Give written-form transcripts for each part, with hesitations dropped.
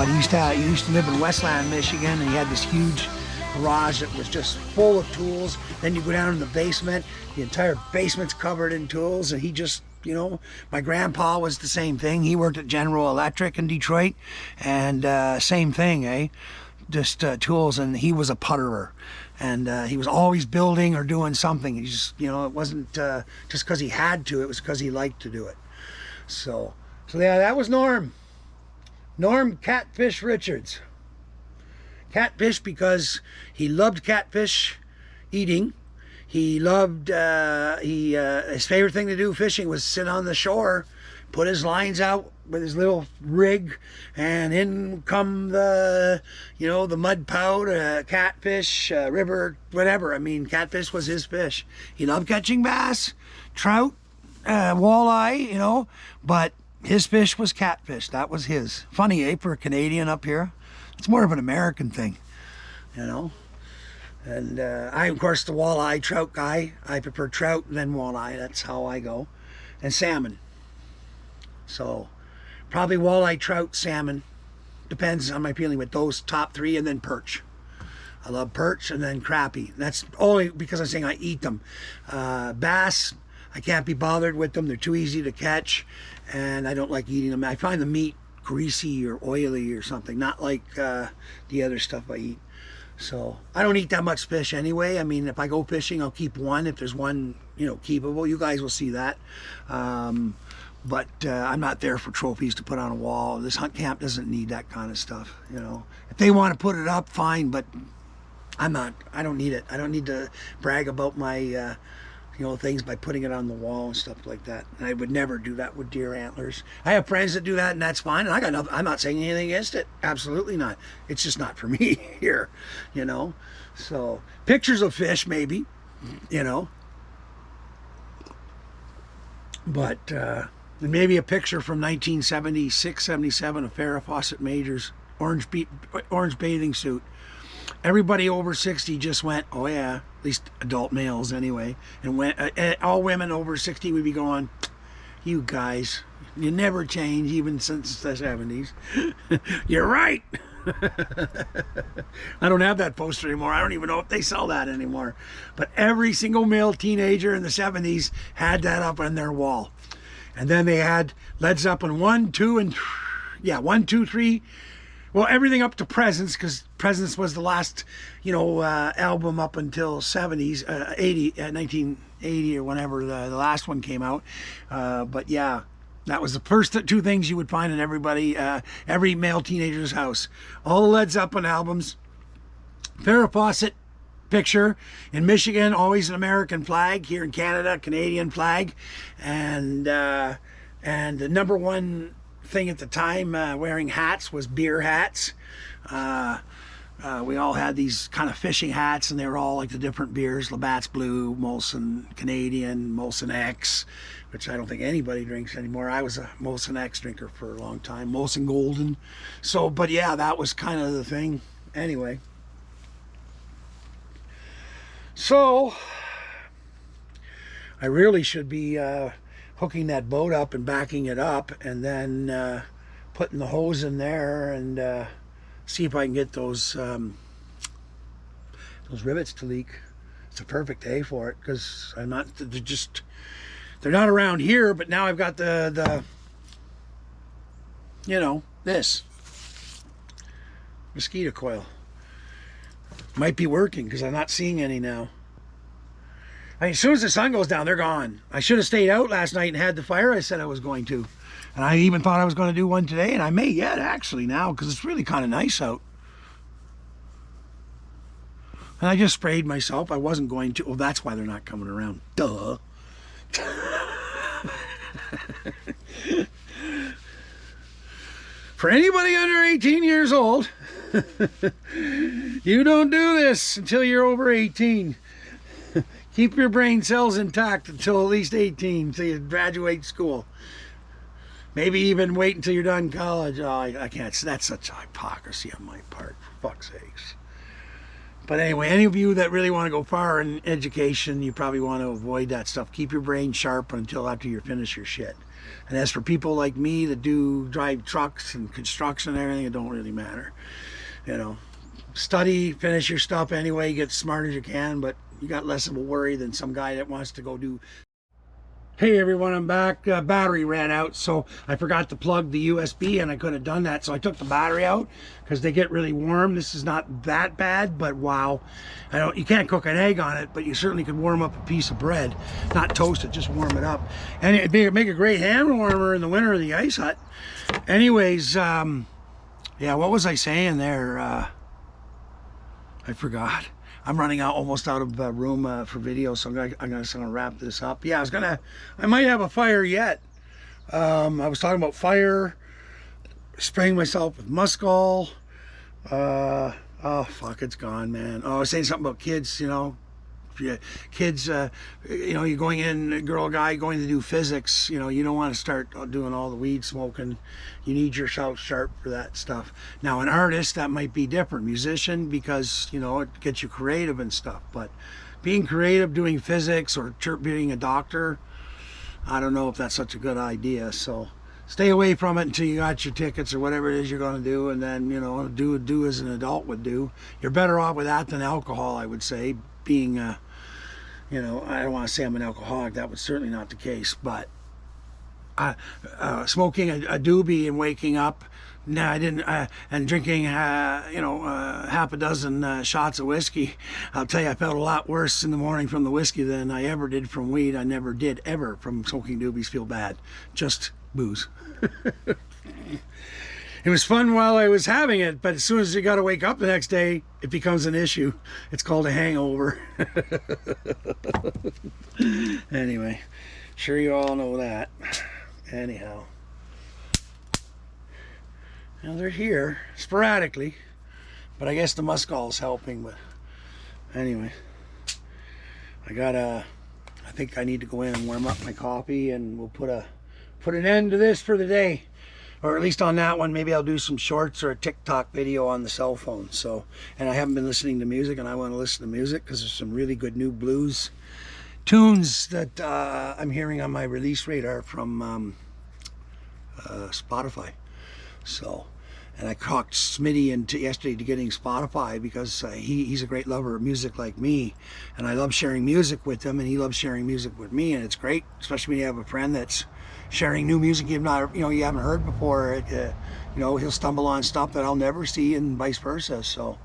But he used to live in Westland, Michigan, and he had this huge garage that was just full of tools. Then you go down in the basement, the entire basement's covered in tools, and he just, you know, my grandpa was the same thing. He worked at General Electric in Detroit, and same thing, eh? Just tools, and he was a putterer. And he was always building or doing something. He just, you know, it wasn't just because he had to, it was because he liked to do it. So yeah, that was Norm. Norm Catfish Richards. Catfish because he loved catfish eating. He loved, his favorite thing to do fishing was sit on the shore, put his lines out with his little rig, and in come the, you know, the mud pout, catfish, river, whatever. I mean, catfish was his fish. He loved catching bass, trout, walleye, you know, but his fish was catfish. That was his. Funny, eh, for a Canadian up here? It's more of an American thing, you know. And I, of course, the walleye trout guy. I prefer trout than walleye. That's how I go. And salmon. So probably walleye, trout, salmon. Depends on my feeling with those top three, and then perch. I love perch and then crappie. That's only because I'm saying I eat them. Bass, I can't be bothered with them. They're too easy to catch, and I don't like eating them. I find the meat greasy or oily or something, not like the other stuff I eat. So I don't eat that much fish anyway. I mean, if I go fishing, I'll keep one. If there's one, you know, keepable, you guys will see that. But I'm not there for trophies to put on a wall. This hunt camp doesn't need that kind of stuff, you know. If they want to put it up, fine, but I'm not. I don't need it. I don't need to brag about my, you know, things by putting it on the wall and stuff like that. And I would never do that with deer antlers. I have friends that do that, and that's fine. And I got nothing, I'm not saying anything against it. Absolutely not. It's just not for me here, you know. So pictures of fish, maybe, you know. But maybe a picture from 1976, 77 of Farrah Fawcett Major's orange bathing suit. Everybody over 60 just went, oh yeah, at least adult males anyway, and went, all women over 60 would be going, you guys, you never change even since the 70s. You're right. I don't have that poster anymore. I don't even know if they sell that anymore. But every single male teenager in the 70s had that up on their wall. And then they had Led Zeppelin 1, 2, and 1, 2, 3. Well, everything up to Presence, because Presence was the last, you know, album up until 70s, 1980 or whenever the last one came out. But yeah, that was the first two things you would find in every male teenager's house. All the Led Zeppelin albums, Farrah Fawcett picture in Michigan, always an American flag. Here in Canada, Canadian flag, and the number one thing at the time wearing hats was beer hats. We all had these kind of fishing hats, and they were all like the different beers: Labatt's Blue, Molson Canadian, Molson X, which I don't think anybody drinks anymore. I was a Molson X drinker for a long time, Molson Golden. So, but yeah, that was kind of the thing. Anyway. So, I really should be hooking that boat up and backing it up, and then putting the hose in there and see if I can get those rivets to leak. It's a perfect day for it, because they're not around here, but now I've got the you know, this mosquito coil. Might be working, because I'm not seeing any now. I mean, as soon as the sun goes down, they're gone. I should have stayed out last night and had the fire I said I was going to. And I even thought I was going to do one today, and I may yet actually now, because it's really kind of nice out. And I just sprayed myself. I wasn't going to. Oh, that's why they're not coming around. Duh. For anybody under 18 years old, you don't do this until you're over 18. Keep your brain cells intact until at least 18, until you graduate school. Maybe even wait until you're done college. Oh, I can't. That's such hypocrisy on my part, for fuck's sakes. But anyway, any of you that really want to go far in education, you probably want to avoid that stuff. Keep your brain sharp until after you finish your shit. And as for people like me that do drive trucks and construction and everything, it don't really matter. You know, study, finish your stuff anyway, get as smart as you can, but you got less of a worry than some guy that wants to go do. Hey everyone, I'm back. Battery ran out, so I forgot to plug the USB, and I could have done that, so I took the battery out because they get really warm. This is not that bad, but wow, you can't cook an egg on it, but you certainly could warm up a piece of bread. Not toast it, just warm it up, and it'd make a great hand warmer in the winter in the ice hut. Anyways, yeah, what was I saying there? I forgot. I'm running almost out of room for video, so I'm gonna wrap this up. Yeah, I might have a fire yet. I was talking about fire, spraying myself with muskol. Oh fuck, it's gone, man. Oh, I was saying something about kids, you know. Kids, you know, you're going in, girl, guy, going to do physics, you know, you don't want to start doing all the weed smoking. You need yourself sharp for that stuff. Now, an artist, that might be different. Musician, because, you know, it gets you creative and stuff. But being creative, doing physics, or being a doctor, I don't know if that's such a good idea. So stay away from it until you got your tickets or whatever it is you're going to do, and then, you know, do as an adult would do. You're better off with that than alcohol, I would say. Being, you know, I don't want to say I'm an alcoholic. That was certainly not the case. But smoking a doobie and waking up, no, I didn't, and drinking, you know, half a dozen shots of whiskey. I'll tell you, I felt a lot worse in the morning from the whiskey than I ever did from weed. I never did ever from smoking doobies feel bad. Just booze. It was fun while I was having it, but as soon as you got to wake up the next day, it becomes an issue. It's called a hangover. Anyway, sure you all know that. Anyhow. Now they're here, sporadically, but I guess the muskol's helping, but anyway. I think I need to go in and warm up my coffee, and we'll put an end to this for the day. Or at least on that one. Maybe I'll do some shorts or a TikTok video on the cell phone. So, and I haven't been listening to music, and I want to listen to music because there's some really good new blues tunes that I'm hearing on my release radar from Spotify. So, and I talked Smitty yesterday to getting Spotify because he's a great lover of music like me, and I love sharing music with him, and he loves sharing music with me, and it's great, especially when you have a friend that's sharing new music you haven't heard before. You know, he'll stumble on stuff that I'll never see, and vice versa. So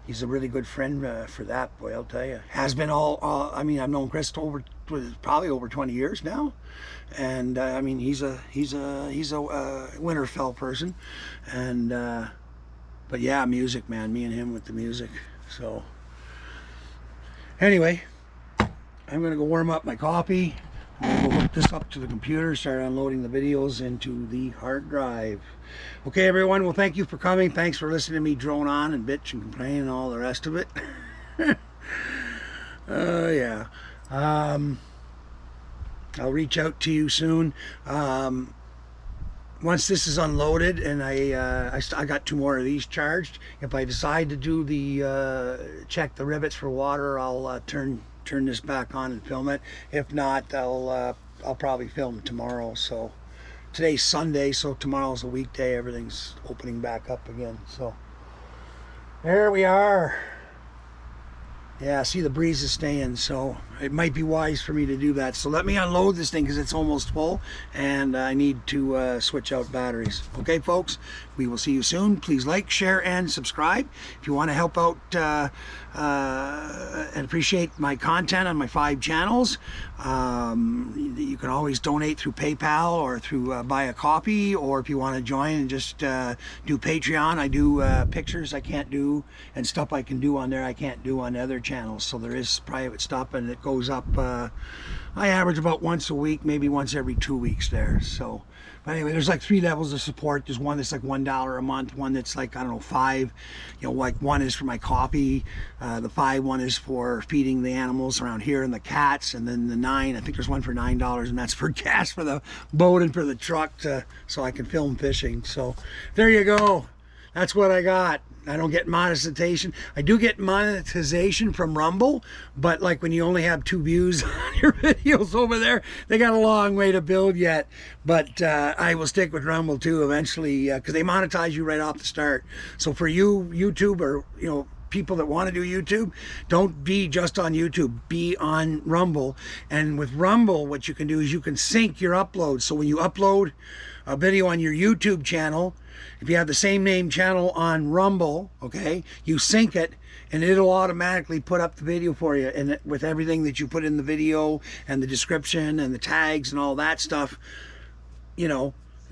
he's a really good friend for that, boy, I'll tell you. Has been I mean, I've known Chris probably over 20 years now, and I mean, he's a Winterfell person, and but yeah, music, man, me and him with the music. So anyway, I'm gonna go warm up my coffee. We'll hook this up to the computer, start unloading the videos into the hard drive. Okay, everyone. Well, thank you for coming. Thanks for listening to me drone on and bitch and complain and all the rest of it. Yeah. I'll reach out to you soon. Once this is unloaded, and I got 2 more of these charged. If I decide to do check the rivets for water, I'll turn this back on and film it. If not, I'll probably film tomorrow. So today's Sunday, so tomorrow's a weekday. Everything's opening back up again. So there we are. Yeah, see, the breeze is staying, so it might be wise for me to do that. So let me unload this thing because it's almost full, and I need to switch out batteries. Okay, folks, we will see you soon. Please like, share, and subscribe. If you want to help out and appreciate my content on my 5 channels, you can always donate through PayPal or through buy a coffee, or if you want to join and just do Patreon. I do pictures I can't do, and stuff I can do on there I can't do on other channels. So there is private stuff, and it goes up. I average about once a week, maybe once every 2 weeks there. So, but anyway, there's like 3 levels of support. There's one that's like $1 a month, one that's like, I don't know, 5. You know, like one is for my coffee, the 5 one is for feeding the animals around here and the cats, and then the 9, I think there's one for $9, and that's for gas for the boat and for the truck so I can film fishing. So there you go. That's what I got. I don't get monetization. I do get monetization from Rumble, but like when you only have 2 views on your videos over there, they got a long way to build yet. But I will stick with Rumble too eventually, because they monetize you right off the start. So for you, YouTube, or people that want to do YouTube, don't be just on YouTube, be on Rumble. And with Rumble, what you can do is you can sync your uploads. So when you upload a video on your YouTube channel, if you have the same name channel on Rumble, okay, you sync it and it'll automatically put up the video for you, and with everything that you put in the video and the description and the tags and all that stuff,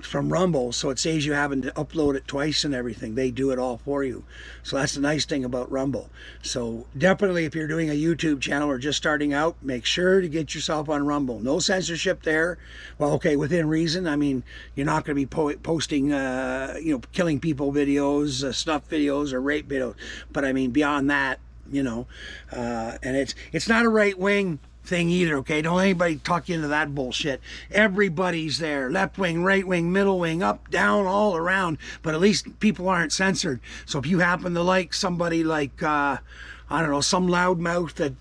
from Rumble. So it saves you having to upload it twice and everything. They do it all for you. So that's the nice thing about Rumble. So definitely, if you're doing a YouTube channel or just starting out, make sure to get yourself on Rumble. No censorship there. Well, okay, within reason. I mean, you're not going to be posting killing people videos, snuff videos, or rape videos. But I mean, beyond that, and it's not a right wing thing either, okay? Don't anybody talk you into that bullshit. Everybody's there. Left wing, right wing, middle wing, up, down, all around. But at least people aren't censored. So if you happen to like somebody like, I don't know, some loudmouth that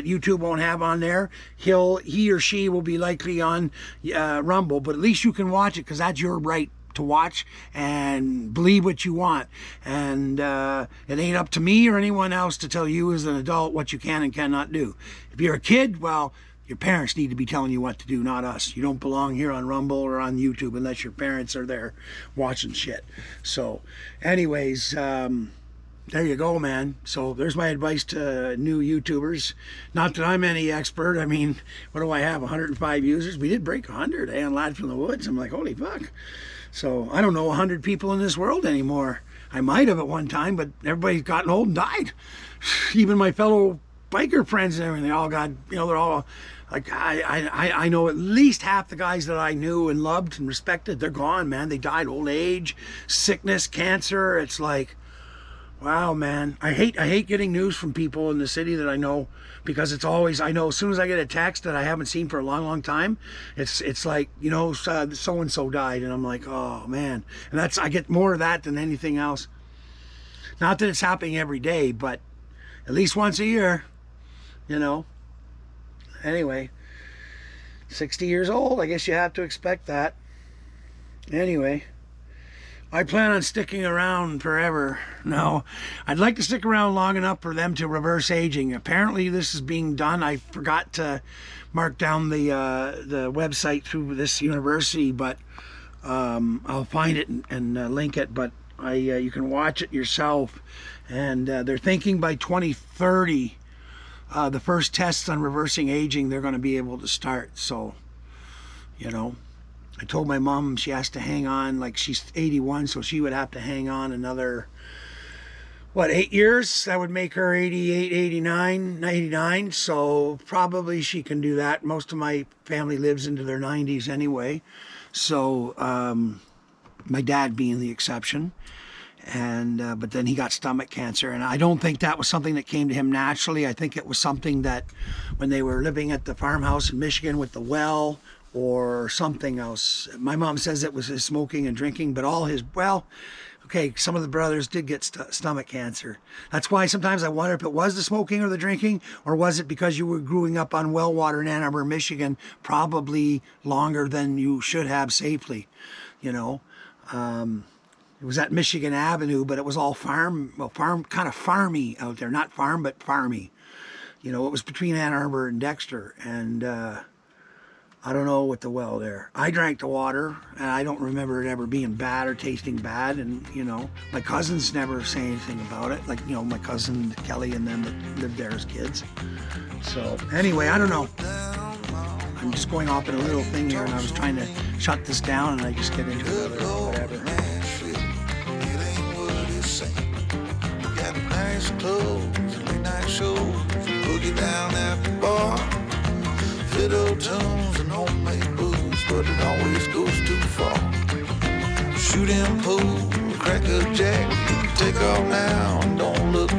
YouTube won't have on there, he or she will be likely on Rumble. But at least you can watch it, because that's your right to watch and believe what you want. And it ain't up to me or anyone else to tell you as an adult what you can and cannot do. If you're a kid, well, your parents need to be telling you what to do, not us. You don't belong here on Rumble or on YouTube unless your parents are there watching shit. So anyways, there you go, man. So there's my advice to new YouTubers. Not that I'm any expert. I mean, what do I have, 105 users? We did break 100, on Lad from the Woods. I'm like, holy fuck. So I don't know 100 people in this world anymore. I might have at one time, but everybody's gotten old and died. Even my fellow biker friends and everything, they all got, they're all like, I know at least half the guys that I knew and loved and respected, they're gone, man. They died, old age, sickness, cancer. It's like, wow, man. I hate getting news from people in the city that I know, because it's always, I know as soon as I get a text that I haven't seen for a long, long time, it's like, so-and-so died, and I'm like, oh, man. And I get more of that than anything else. Not that it's happening every day, but at least once a year, Anyway, 60 years old, I guess you have to expect that. Anyway, I plan on sticking around forever. No, I'd like to stick around long enough for them to reverse aging. Apparently this is being done. I forgot to mark down the website through this university, but I'll find it and link it. But you can watch it yourself. And they're thinking by 2030, the first tests on reversing aging, they're going to be able to start. So, I told my mom she has to hang on, like she's 81, so she would have to hang on another, 8 years? That would make her 88, 89, 99. So probably she can do that. Most of my family lives into their 90s anyway. So my dad being the exception. And but then he got stomach cancer, and I don't think that was something that came to him naturally. I think it was something that when they were living at the farmhouse in Michigan with the well, or something else. My mom says it was his smoking and drinking, but some of the brothers did get stomach cancer. That's why sometimes I wonder if it was the smoking or the drinking, or was it because you were growing up on well water in Ann Arbor, Michigan, probably longer than you should have safely, It was at Michigan Avenue, but it was all farm, kind of farmy out there. Not farm, but farmy. It was between Ann Arbor and Dexter, and I don't know what the well there. I drank the water, and I don't remember it ever being bad or tasting bad. And, my cousins never say anything about it. Like, my cousin Kelly and them that lived there as kids. So, anyway, I don't know. I'm just going off in a little thing here, and I was trying to shut this down, and I just get into it or whatever. Nice clothes, late night shows, boogie down at the bar. Fiddle tunes and homemade booze, but it always goes too far. Shooting pool, crack a jack, take off now and don't look